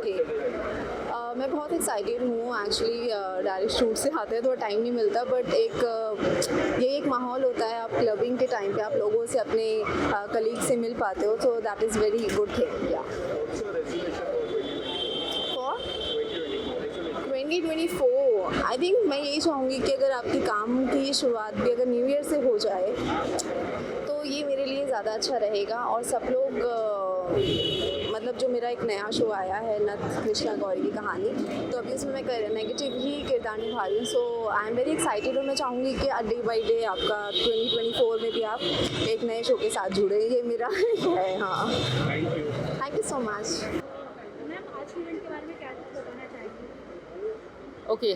थे। मैं बहुत एक्साइटेड हूँ एक्चुअली। डायरेक्ट शूट से आते हैं तो टाइम नहीं मिलता, बट ये एक माहौल होता है, आप क्लबिंग के टाइम पे आप लोगों से अपने कलीग से मिल पाते हो, तो that is very good thing. या फॉर 2024 आई थिंक मैं यही चाहूँगी कि अगर आपके काम की शुरुआत भी अगर न्यू ईयर से हो जाए तो ये मेरे लिए ज़्यादा अच्छा रहेगा। और सब लोग मतलब जो मेरा एक नया शो आया है नथ कृष्णा गौरी की कहानी, तो अभी उसमें मैं नेगेटिव ही किरदार निभा रही हूँ। सो आई एम वेरी एक्साइटेड और मैं चाहूँगी कि डे बाई डे आपका 2024 में भी आप एक नए शो के साथ जुड़े, ये मेरा है। हाँ, thank you so much. Ma'am आज इवेंट के बारे में क्या बताना चाहेंगे? ओके,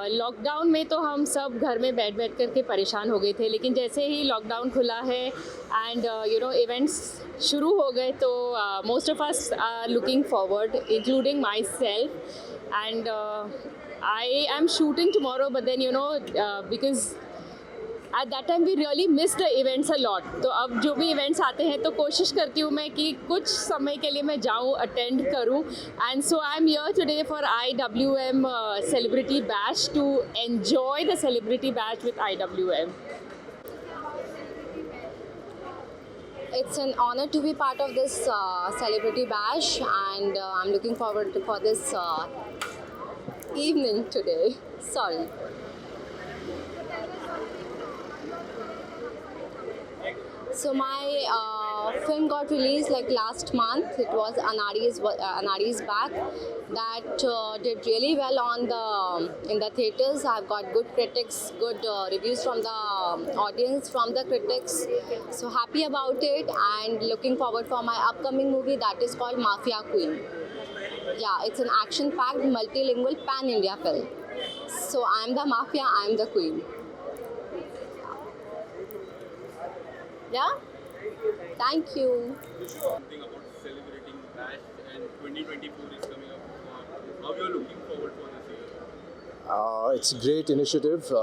लॉकडाउन में तो हम सब घर में बैठ करके परेशान हो गए थे, लेकिन जैसे ही लॉकडाउन खुला है एंड इवेंट्स शुरू हो गए तो most of us are looking forward, including myself. And I am shooting tomorrow, but then because at that time we really miss the events a lot. तो अब जो भी इवेंट्स आते हैं तो कोशिश करती हूँ मैं कि कुछ समय के लिए मैं जाऊँ, अटेंड करूँ। And so I am here today for IWM celebrity bash to enjoy the celebrity bash with IWM. It's an honor to be part of this celebrity bash, and I'm looking forward for this evening today. Sorry. So my film got released like last month. It was Anari's Back. That did really well in the theaters. I've got good critics, good reviews from the audience, from the critics. So happy about it and looking forward for my upcoming movie that is called Mafia Queen. Yeah, it's an action-packed, multilingual, pan-India film. So I'm the mafia, I'm the queen. Yeah? Thank you. Something about celebrating Bash and 2024 is coming up. How you are looking forward for this year? It's a great initiative.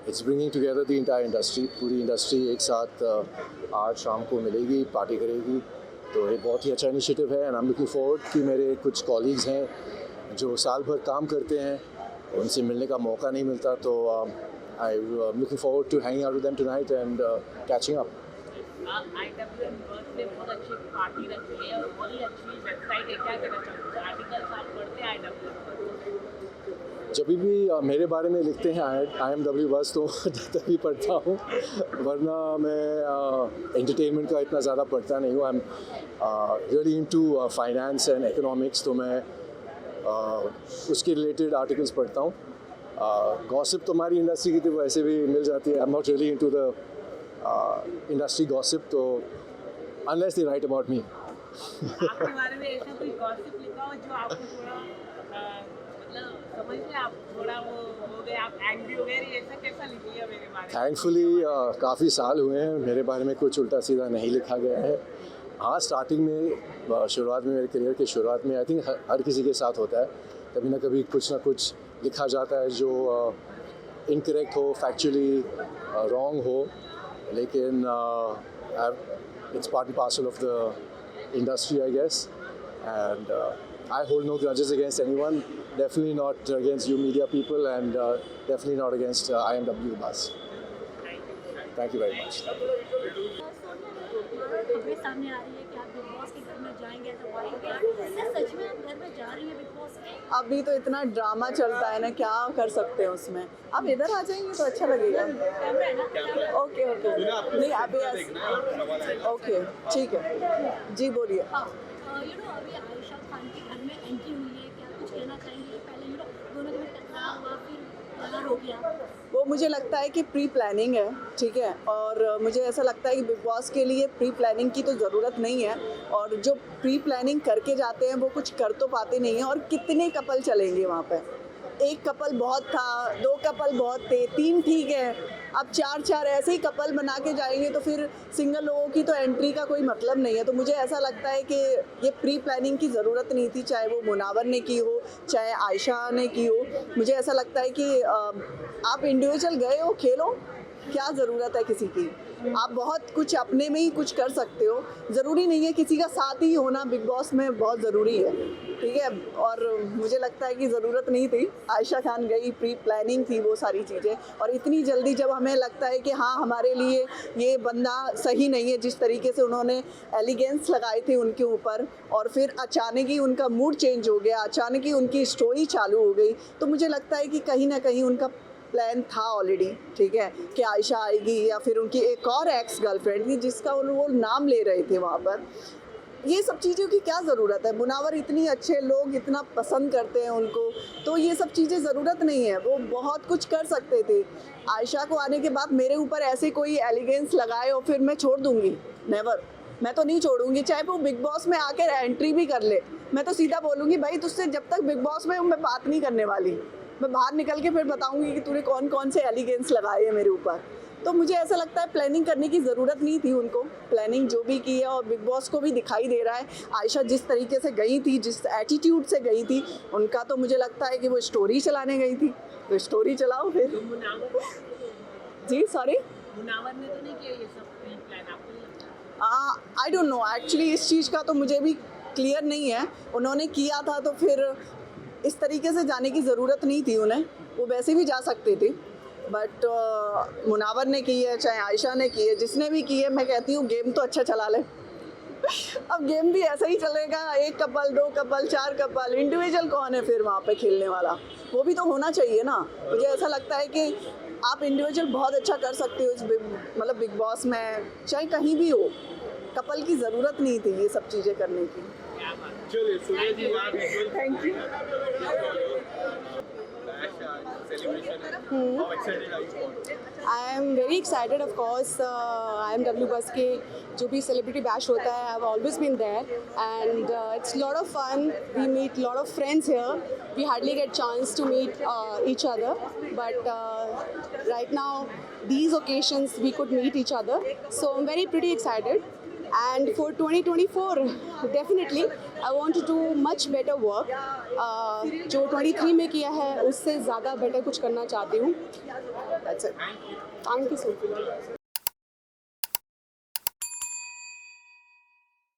It's bringing together the entire industry. पूरी industry एक साथ आज शाम को मिलेगी, party करेगी, तो ये बहुत ही अच्छा इनिशिएटिव है। And I am looking forward कि मेरे कुछ कॉलीग्स हैं जो साल भर काम करते हैं, उनसे मिलने का मौका नहीं मिलता, तो I'm looking forward to hanging out with them tonight and catching up. IWM birth में बहुत अच्छी पार्टी रखी है और बहुत ही अच्छी वेबसाइट है, क्या कहना चाहूँगा? आर्टिकल्स आप पढ़ते हैं IWM पर? जब भी मेरे बारे में लिखते हैं IMW बस, तो तभी पढ़ता हूँ, वरना मैं एंटरटेनमेंट का इतना ज़्यादा पढ़ता नहीं हूँ। I am really into finance and economics, तो मैं उसके रिलेटेड आर्टिकल्स पढ़ता हूँ। गॉसिप तो हमारी इंडस्ट्री की तो वैसे भी मिल जाती है। I am not really into the industry gossip, तो unless they write about me. आपके बारे में ऐसा कोई गॉसिप लिखा हो जो आपको थोड़ा मतलब समझ में आप थोड़ा वो हो गए, आप एंग्री हो गए, ऐसा कैसा लिखिए मेरे बारे में? थैंकफुली काफ़ी साल हुए हैं, मेरे बारे में कुछ उल्टा सीधा नहीं लिखा गया है। हाँ, स्टार्टिंग में शुरुआत में, मेरे करियर के शुरुआत में आई थिंक हर किसी के साथ होता है, कभी ना कभी कुछ ना कुछ लिखा जाता है जो इनकरेक्ट हो, फैक्चुअली रॉन्ग हो, लेकिन it's part and parcel of the industry I guess. And I hold no grudges against anyone, definitely not against you media people, and definitely not against IMW Bus. Thank you very much. खबरें सामने आ रही है कि आप big boss के घर में जाएंगे, ऐसा वायरल सच में आप घर में जा रही हैं बिग बॉस के? अभी तो इतना ड्रामा चलता है ना, क्या कर सकते हैं उसमें। आप इधर आ जाएंगे तो अच्छा लगेगा। ओके ओके, नहीं अभी ओके ठीक है जी, बोलिए। अभी आयशा खान के घर में एंट्री हुई है, क्या कुछ कहना चाहेंगे? पहले दोनों के बीच टकराव हुआ, फिर अलग हो गया। वो मुझे लगता है कि प्री प्लानिंग है, ठीक है, और मुझे ऐसा लगता है कि बिग बॉस के लिए प्री प्लानिंग की तो ज़रूरत नहीं है, और जो प्री प्लानिंग करके जाते हैं वो कुछ कर तो पाते नहीं हैं। और कितने कपल चलेंगे वहाँ पे? एक कपल बहुत था, 2 कपल बहुत थे, 3 ठीक है, अब 4 ऐसे ही कपल बना के जाएंगे तो फिर सिंगल लोगों की तो एंट्री का कोई मतलब नहीं है। तो मुझे ऐसा लगता है कि ये प्री प्लानिंग की ज़रूरत नहीं थी, चाहे वो मुनावर ने की हो, चाहे आयशा ने की हो। मुझे ऐसा लगता है कि आप इंडिविजुअल गए हो, खेलो, क्या ज़रूरत है किसी की। आप बहुत कुछ अपने में ही कुछ कर सकते हो, ज़रूरी नहीं है किसी का साथ ही होना बिग बॉस में बहुत ज़रूरी है, ठीक है। और मुझे लगता है कि ज़रूरत नहीं थी, आयशा खान गई, प्री प्लानिंग थी वो सारी चीज़ें, और इतनी जल्दी जब हमें लगता है कि हाँ हमारे लिए ये बंदा सही नहीं है, जिस तरीके से उन्होंने एलिगेंस लगाए थे उनके ऊपर, और फिर अचानक ही उनका मूड चेंज हो गया, अचानक ही उनकी स्टोरी चालू हो गई, तो मुझे लगता है कि कहीं ना कहीं उनका प्लान था ऑलरेडी, ठीक है, कि आयशा आएगी या फिर उनकी एक और एक्स गर्लफ्रेंड थी जिसका वो नाम ले रहे थे वहाँ पर। ये सब चीज़ों की क्या ज़रूरत है? मुनावर इतनी अच्छे लोग इतना पसंद करते हैं उनको, तो ये सब चीज़ें ज़रूरत नहीं है, वो बहुत कुछ कर सकते थे। आयशा को आने के बाद मेरे ऊपर ऐसे कोई एलिगेंस लगाए और फिर मैं छोड़ दूँगी? नेवर, मैं तो नहीं छोड़ूंगी, चाहे वो बिग बॉस में आकर एंट्री भी कर ले, मैं तो सीधा बोलूँगी भाई तुझसे जब तक बिग बॉस में हूँ मैं बात नहीं करने वाली, मैं बाहर निकल के फिर बताऊँगी कि तूने कौन कौन से एलिगेंस लगाए हैं मेरे ऊपर। तो मुझे ऐसा लगता है प्लानिंग करने की ज़रूरत नहीं थी उनको, प्लानिंग जो भी की है, और बिग बॉस को भी दिखाई दे रहा है आयशा जिस तरीके से गई थी, जिस एटीट्यूड से गई थी, उनका तो मुझे लगता है कि वो स्टोरी चलाने गई थी, तो स्टोरी चलाओ फिर। तो मुनावर जी सॉरी, मुनावर ने तो नहीं किया ये सब प्री प्लान, आपको नहीं लगता? आई डोंट नो एक्चुअली, इस चीज़ का तो मुझे भी क्लियर नहीं है। उन्होंने किया था तो फिर इस तरीके से जाने की ज़रूरत नहीं थी उन्हें, वो वैसे भी जा सकते थे, बट मुनावर ने की है, चाहे आयशा ने की है, जिसने भी की है, मैं कहती हूँ गेम तो अच्छा चला ले। अब गेम भी ऐसा ही चलेगा, 1 कपल 2 कपल 4 कपल, इंडिविजुअल कौन है फिर वहाँ पे खेलने वाला? वो भी तो होना चाहिए ना। मुझे ऐसा लगता है कि आप इंडिविजुअल बहुत अच्छा कर सकते हो इस मतलब बिग बॉस में, चाहे कहीं भी हो, कपल की ज़रूरत नहीं थी ये सब चीज़ें करने की। चलिए सूर्य जी आप thank you. celebration. How excited are you for? I am very excited, of course. I am W Bus के जो भी celebrity bash होता है, I've always been there, and it's a lot of fun. We meet a lot of friends here. We hardly get chance to meet each other, but right now these occasions we could meet each other. So I'm very pretty excited. And for 2024, definitely I want to do much better work. जो 23 में किया है उससे ज़्यादा better कुछ करना चाहती हूँ. That's it. Thank you so much.